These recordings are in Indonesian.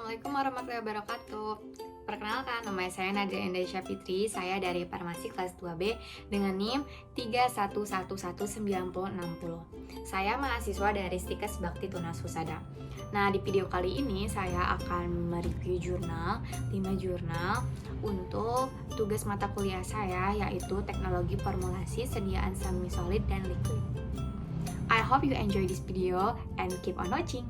Assalamualaikum warahmatullahi wabarakatuh. Perkenalkan, nama saya Nadia Endesya Fitri. Saya dari Farmasi kelas 2B dengan NIM 31119060. Saya mahasiswa dari Stikes Bakti Tunas Husada. Nah, di video kali ini saya akan mereview 5 jurnal untuk tugas mata kuliah saya, yaitu Teknologi Formulasi, Sediaan Semi Solid dan Liquid. I hope you enjoy this video and keep on watching.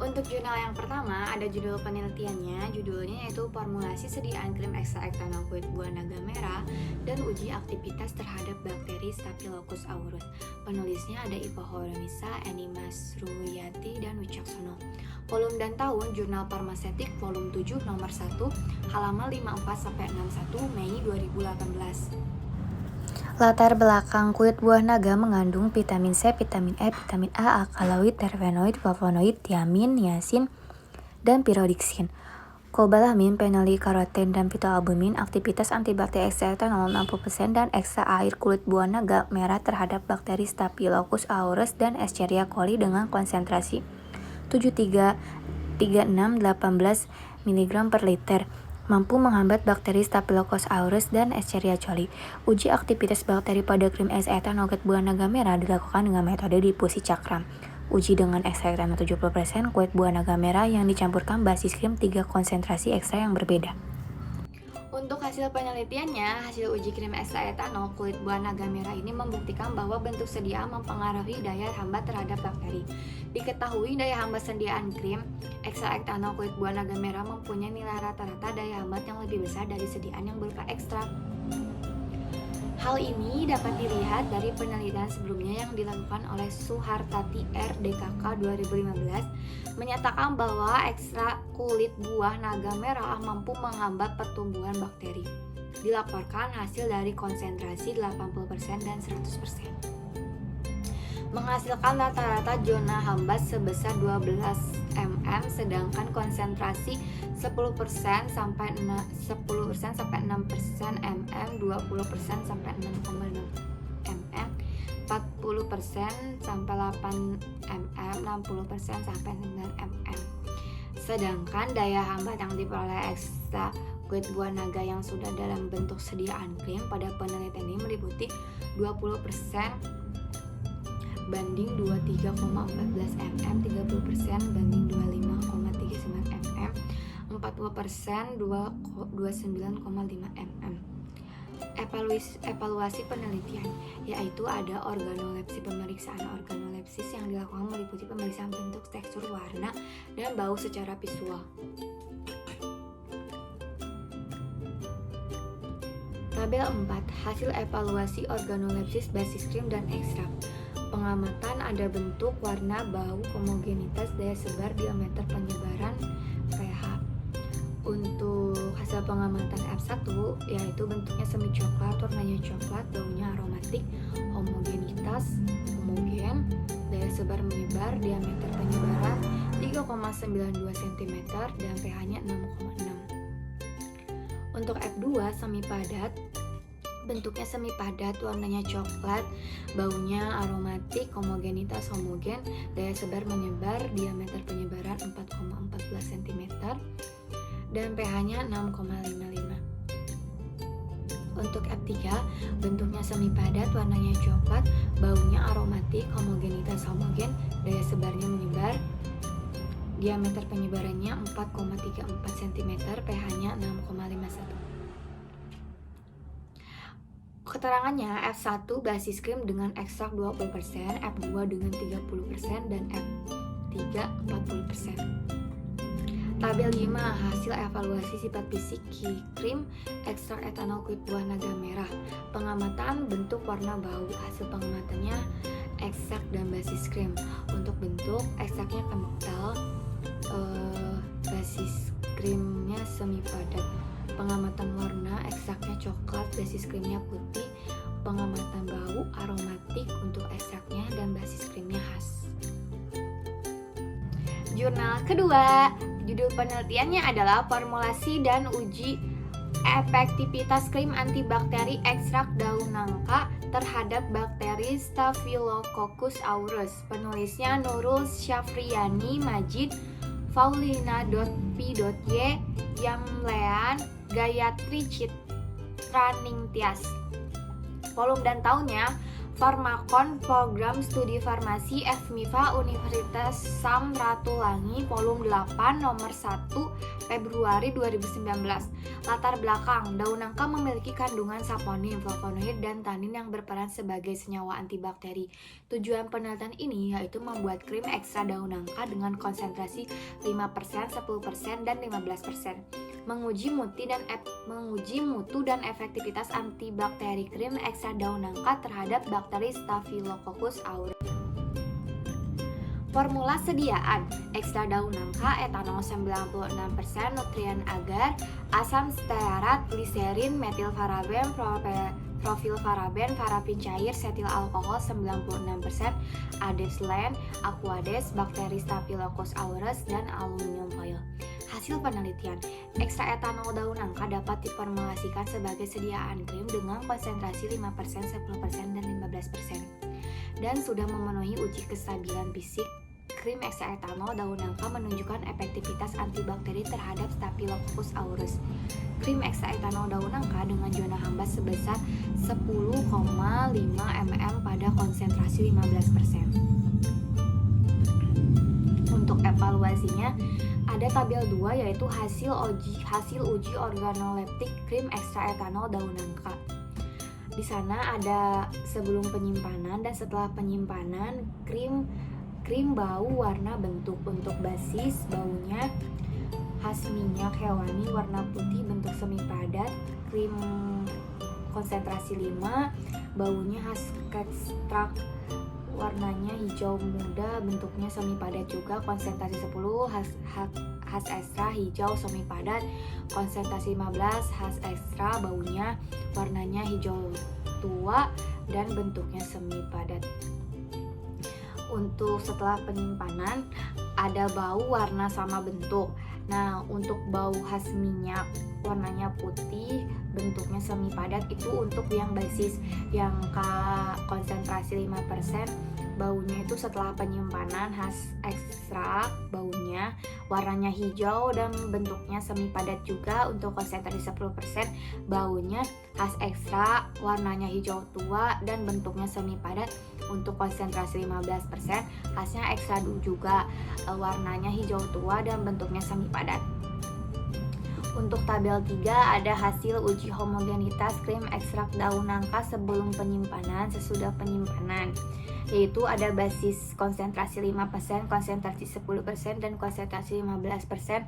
Untuk jurnal yang pertama, ada judul penelitiannya, judulnya yaitu Formulasi Sediaan Krim Ekstrak Etanol Kulit Buah Naga Merah dan Uji Aktivitas Terhadap Bakteri Staphylococcus aureus. Penulisnya ada Iva Horonisa, Eni Masruyati, dan Wicaksono. Volume dan tahun, Jurnal Farmasetik Volume 7 nomor 1, halaman 54-61, Mei 2018. Latar belakang kulit buah naga mengandung vitamin C, vitamin E, vitamin A, alkaloid, terpenoid, flavonoid, tiamin, niacin, dan pyridoksin. Kobalamin, fenolikaroten, dan fitoalbumin. Aktivitas antibakteri ekstrak etanol 60% dan ekstrak air kulit buah naga merah terhadap bakteri Staphylococcus aureus dan Escherichia coli dengan konsentrasi 7336-18 mg per liter. Mampu menghambat bakteri Staphylococcus aureus dan Escherichia coli. Uji aktivitas bakteri pada krim ekstrak etanol kulit buah naga merah dilakukan dengan metode difusi cakram. Uji dengan ekstrak etanol 70% kulit buah naga merah yang dicampurkan basis krim 3 konsentrasi ekstrak yang berbeda. Untuk hasil penelitiannya, hasil uji krim ekstrak etanol kulit buah naga merah ini membuktikan bahwa bentuk sediaan mempengaruhi daya hambat terhadap bakteri. Diketahui daya hambat sediaan krim ekstrak etanol kulit buah naga merah mempunyai nilai rata-rata daya hambat yang lebih besar dari sediaan yang berupa ekstrak. Hal ini dapat dilihat dari penelitian sebelumnya yang dilakukan oleh Suhartati R. DKK 2015 menyatakan bahwa ekstrak kulit buah naga merah mampu menghambat pertumbuhan bakteri. Dilaporkan hasil dari konsentrasi 80% dan 100%. Menghasilkan rata-rata zona hambat sebesar 12 mm, sedangkan konsentrasi 10% sampai 6% mm, 20% sampai 6,6 mm, 40% sampai 8 mm, 60% sampai 9 mm. Sedangkan daya hambat yang diperoleh ekstrak kulit buah naga yang sudah dalam bentuk sediaan krim pada penelitian ini meliputi 20% banding 23,14 mm, 30% banding 25,39 mm, 40% 29,5 mm. Evaluasi penelitian, yaitu ada organolepsi. Pemeriksaan organolepsis yang dilakukan meliputi pemeriksaan bentuk, tekstur, warna, dan bau secara visual. Tabel 4. Hasil evaluasi organolepsis basis krim dan ekstrak. Pengamatan ada bentuk, warna, bau, homogenitas, daya sebar, diameter penyebaran, pH. Untuk hasil pengamatan F1 yaitu bentuknya semi coklat, warnanya coklat, baunya aromatik, homogenitas, homogen, daya sebar menyebar, diameter penyebaran 3,92 cm dan pH-nya 6,6. Untuk F2 semi padat, bentuknya semi padat, warnanya coklat, baunya aromatik, homogenitas homogen, daya sebar menyebar, diameter penyebaran 4,14 cm dan pH-nya 6,55. Untuk F3, bentuknya semi padat, warnanya coklat, baunya aromatik, homogenitas homogen, daya sebarnya menyebar, diameter penyebarannya 4,34 cm, pH-nya 6,51. Keterangannya F1 basis krim dengan ekstrak 20%, F2 dengan 30%, dan F3 40%. Tabel 5. Hasil evaluasi sifat fisik krim ekstrak etanol kulit buah naga merah. Pengamatan bentuk, warna, bau. Hasil pengamatannya ekstrak dan basis krim. Untuk bentuk, ekstraknya kental, basis krimnya semi padat. Pengamatan warna, ekstraknya coklat, basis krimnya putih. Pengamatan bau, aromatik untuk ekstraknya dan basis krimnya khas. Jurnal kedua, judul penelitiannya adalah Formulasi dan Uji Efektivitas Krim Antibakteri Ekstrak Daun Nangka terhadap Bakteri Staphylococcus aureus. Penulisnya Nurul Syafriani Majid, Faulina.P.Y, Yamlean, Gayatri Citraningtyas. Volume dan tahunnya Farmakon Program Studi Farmasi FMIPA Universitas Samratulangi Volume 8 nomor 1 Februari 2019. Latar belakang, daun nangka memiliki kandungan saponin, flavonoid, dan tanin yang berperan sebagai senyawa antibakteri. Tujuan penelitian ini yaitu membuat krim ekstra daun nangka dengan konsentrasi 5%, 10%, dan 15%. Menguji mutu dan efektivitas antibakteri krim ekstra daun nangka terhadap bakteri Staphylococcus aureus. Formula sediaan: ekstra daun nangka, etanol 96%, nutrien agar, asam stearat, gliserin, metilparaben, profilparaben, parafin cair, setil alkohol 96%, adeslen, aquades, bakteri Staphylococcus aureus, dan aluminium foil. Hasil penelitian, ekstra etanol daun nangka dapat diformulasikan sebagai sediaan krim dengan konsentrasi 5%, 10%, dan 15%. Dan sudah memenuhi uji kestabilan fisik. Krim ekstra etanol daun nangka menunjukkan efektivitas antibakteri terhadap Staphylococcus aureus. Krim ekstra etanol daun nangka dengan zona hambas sebesar 10,5 ml pada konsentrasi 15%. Untuk evaluasinya, ada tabel 2 yaitu hasil uji organoleptik krim ekstra etanol daun nangka. Di sana ada sebelum penyimpanan dan setelah penyimpanan krim bau, warna, bentuk. Untuk basis, baunya khas minyak hewani, warna putih, bentuk semi padat. Krim konsentrasi 5, baunya khas ekstrak, warnanya hijau muda, bentuknya semi padat juga. Konsentrasi 10, khas ekstra, hijau semi padat. Konsentrasi 15, khas ekstra, baunya, warnanya hijau tua, dan bentuknya semi padat. Untuk setelah penyimpanan ada bau, warna, sama bentuk. Nah, untuk bau khas minyak warnanya putih, bentuknya semi padat itu untuk yang basis. Yang konsentrasi 5%, baunya itu setelah penyimpanan khas ekstrak, baunya warnanya hijau dan bentuknya semi padat juga. Untuk konsentrasi 10%, baunya khas ekstrak, warnanya hijau tua dan bentuknya semi padat. Untuk konsentrasi 15%, khasnya ekstra juga, warnanya hijau tua dan bentuknya semi padat. Untuk tabel 3 ada hasil uji homogenitas krim ekstrak daun nangka sebelum penyimpanan, sesudah penyimpanan, yaitu ada basis konsentrasi 5%, konsentrasi 10%, dan konsentrasi 15%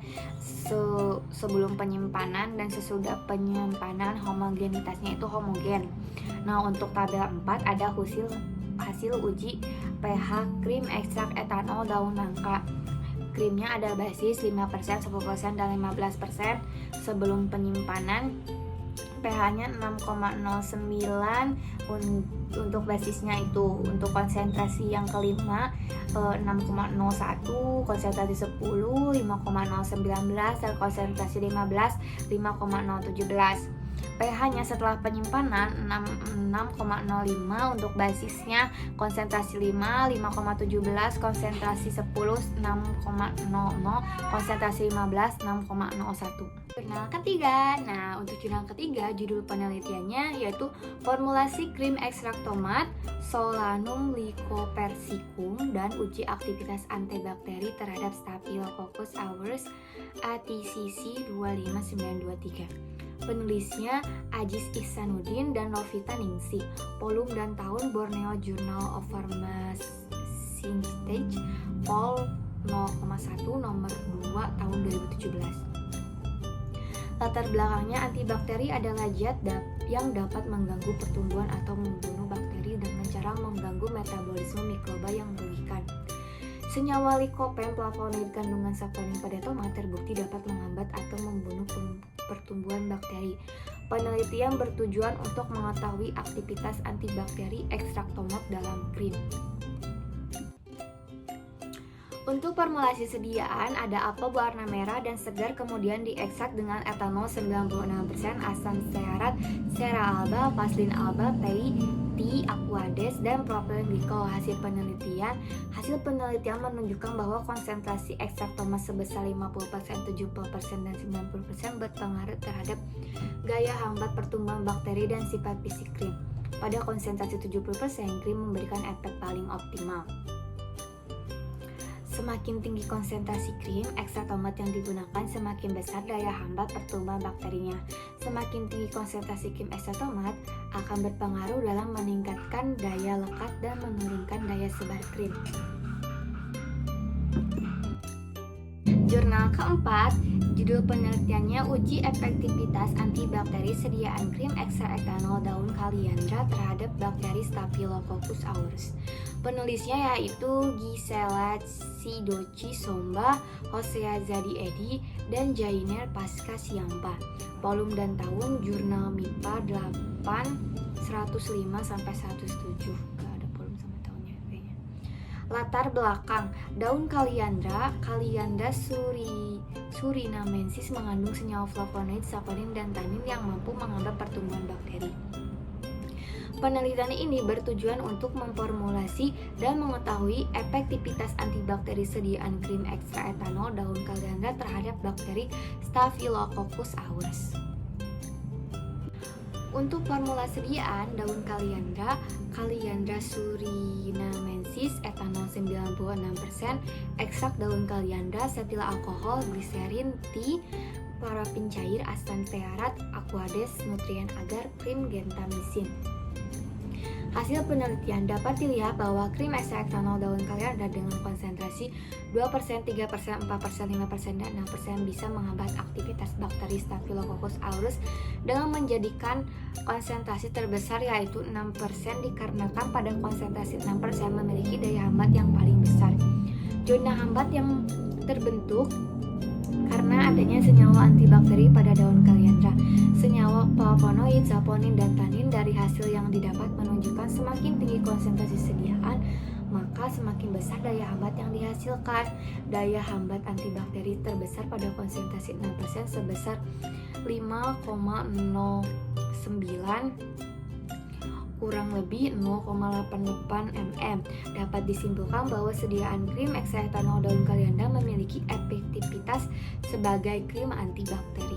sebelum penyimpanan, dan sesudah penyimpanan homogenitasnya itu homogen. Nah, untuk tabel 4 ada hasil uji pH krim ekstrak etanol daun nangka. Krimnya ada basis 5%, 10%, dan 15% sebelum penyimpanan. pH-nya 6,09 untuk basisnya itu. Untuk konsentrasi yang kelima 6,01, konsentrasi 10 5,019, dan konsentrasi 15 5,017. pH-nya setelah penyimpanan 6,05 untuk basisnya, konsentrasi 5 5,17, konsentrasi 10 6,00, konsentrasi 15 6,01. Jurnal ketiga. Nah, untuk jurnal ketiga judul penelitiannya yaitu formulasi krim ekstrak tomat Solanum lycopersicum dan uji aktivitas antibakteri terhadap Staphylococcus aureus ATCC 25923. Penulisnya Ajis Ihsanuddin dan Novita Ningsih. Volume dan tahun Borneo Journal of Pharmacy Stage Vol 0,1 nomor 2 tahun 2017. Latar belakangnya, antibakteri adalah zat yang dapat mengganggu pertumbuhan atau membunuh bakteri dengan cara mengganggu metabolisme mikroba yang merugikan. Senyawa lycopene, flavonoid kandungan saponin pada tomat terbukti dapat menghambat atau membunuh pertumbuhan bakteri. Penelitian bertujuan untuk mengetahui aktivitas antibakteri ekstrak tomat dalam krim. Untuk formulasi sediaan ada apel berwarna merah dan segar kemudian diekstrak dengan etanol 96%, asam stearat, sera alba, paslin alba, T, aquades, dan propilen glikol. Hasil penelitian menunjukkan bahwa konsentrasi ekstrak tomat sebesar 50%, 70%, dan 90% berpengaruh terhadap gaya hambat pertumbuhan bakteri dan sifat fisik krim. Pada konsentrasi 70%, krim memberikan efek paling optimal. Semakin tinggi konsentrasi krim ekstrak tomat yang digunakan, semakin besar daya hambat pertumbuhan bakterinya. Semakin tinggi konsentrasi krim ekstrak tomat akan berpengaruh dalam meningkatkan daya lekat dan menurunkan daya sebar krim. Jurnal keempat, judul penelitiannya uji efektivitas antibakteri sediaan krim ekstrak etanol daun kaliandra terhadap bakteri Staphylococcus aureus. Penulisnya yaitu Gisela Sidoci Somba, Hosea Zadi Edi, dan Jainer Pasca Siampa. Volume dan tahun Jurnal MIPA 8 105-107. Latar belakang, daun kaliandra surinamensis mengandung senyawa flavonoid, saponin, dan tanin yang mampu menghambat pertumbuhan bakteri. Penelitian ini bertujuan untuk memformulasi dan mengetahui efektivitas antibakteri sediaan krim ekstrak etanol daun kaliandra terhadap bakteri Staphylococcus aureus. Untuk formula sediaan daun kaliandra surinamensis, etanol 96%, ekstrak daun kaliandra, setil alkohol, gliserin, T, parafin cair, asam stearat, aquades, nutrien agar, krim gentamisin. Hasil penelitian dapat dilihat bahwa krim ekstrak etanol daun kaliandra dengan konsentrasi 2%, 3%, 4%, 5%, dan 6% bisa menghambat aktivitas bakteri Staphylococcus aureus dengan menjadikan konsentrasi terbesar yaitu 6% dikarenakan pada konsentrasi 6% memiliki daya hambat yang paling besar. Zona hambat yang terbentuk karena adanya senyawa antibakteri pada daun kaliandra. Senyawa flavonoid, saponin, dan tanin dari hasil yang didapat menunjukkan semakin tinggi konsentrasi sediaan, maka semakin besar daya hambat yang dihasilkan. Daya hambat antibakteri terbesar pada konsentrasi 6% sebesar 5,09 kurang lebih 0,88 mm. Dapat disimpulkan bahwa sediaan krim ekstrak etanol daun kaliandra memiliki efektivitas sebagai krim antibakteri.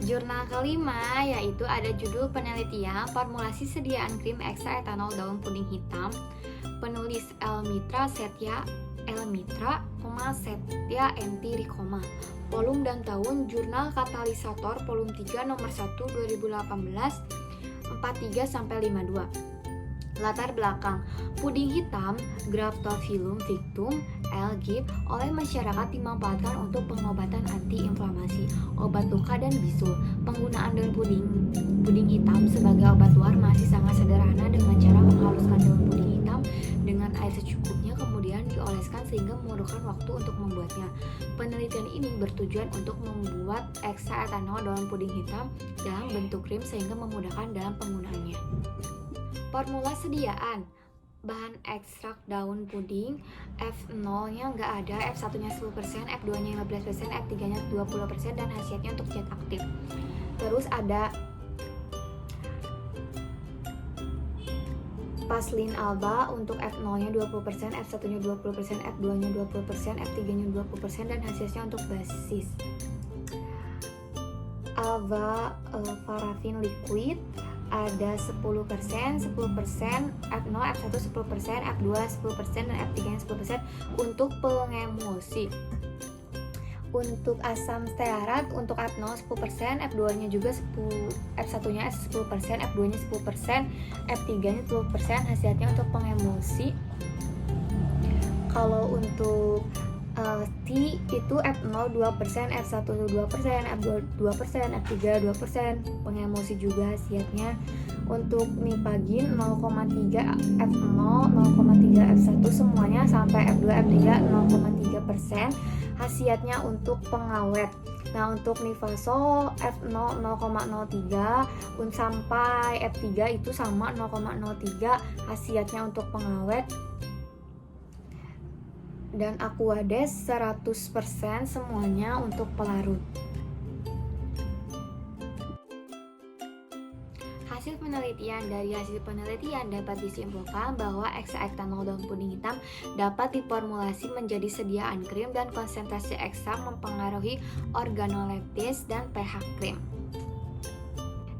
Jurnal kelima yaitu ada judul penelitian formulasi sediaan krim ekstrak etanol daun puding hitam. Penulis Elmitra Setya Empirikoma. Volume dan tahun Jurnal Katalisator volume 3 nomor 1 2018 43-52. Latar belakang, puding hitam Graptophyllum victum L. Gibb oleh masyarakat dimanfaatkan untuk pengobatan anti-inflamasi, obat luka, dan bisul. Penggunaan daun puding hitam sebagai obat luar masih sangat sederhana dengan cara menghaluskan daun puding hitam dengan air secukupnya kemudian dioleskan sehingga memerlukan waktu untuk membuatnya. Penelitian ini bertujuan untuk membuat ekstrak etanol daun puding hitam dalam bentuk krim sehingga memudahkan dalam penggunaannya. Formula sediaan bahan ekstrak daun puding, F0 nya nggak ada, F1 nya 10%, F2 nya 15%, F3 nya 20%, dan khasiatnya untuk zat aktif. Terus ada paslin alba untuk F0 nya 20%, F1 nya 20%, F2 nya 20%, F3 nya 20%, dan khasiatnya untuk basis. Alba parafin liquid ada 10%, F0, F1 10%, F2 10%, dan F3 10% untuk pengemulsi. Untuk asam stearat untuk F0 10%, F2 nya juga 10%, F1 nya 10%, F2 nya 10%, F3 nya 10%, khasiatnya untuk pengemulsi. Kalau untuk T itu F0 2%, F1 2%, F2 2%, F3 2%, pengemulsi juga khasiatnya. Untuk nipagin 0,3 F0, 0,3 F1 semuanya sampai F2, F3 0,3%, khasiatnya untuk pengawet. Nah, untuk nifasol F0 0,03 sampai F3 itu sama 0,03, khasiatnya untuk pengawet. dan Aquades 100% semuanya untuk pelarut. Dari hasil penelitian dapat disimpulkan bahwa ekstrak daun puding hitam dapat diformulasi menjadi sediaan krim dan konsentrasi ekstrak mempengaruhi organoleptis dan pH krim.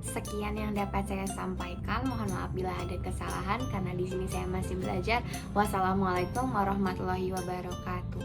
Sekian yang dapat saya sampaikan. Mohon maaf bila ada kesalahan karena di sini saya masih belajar. Wassalamualaikum warahmatullahi wabarakatuh.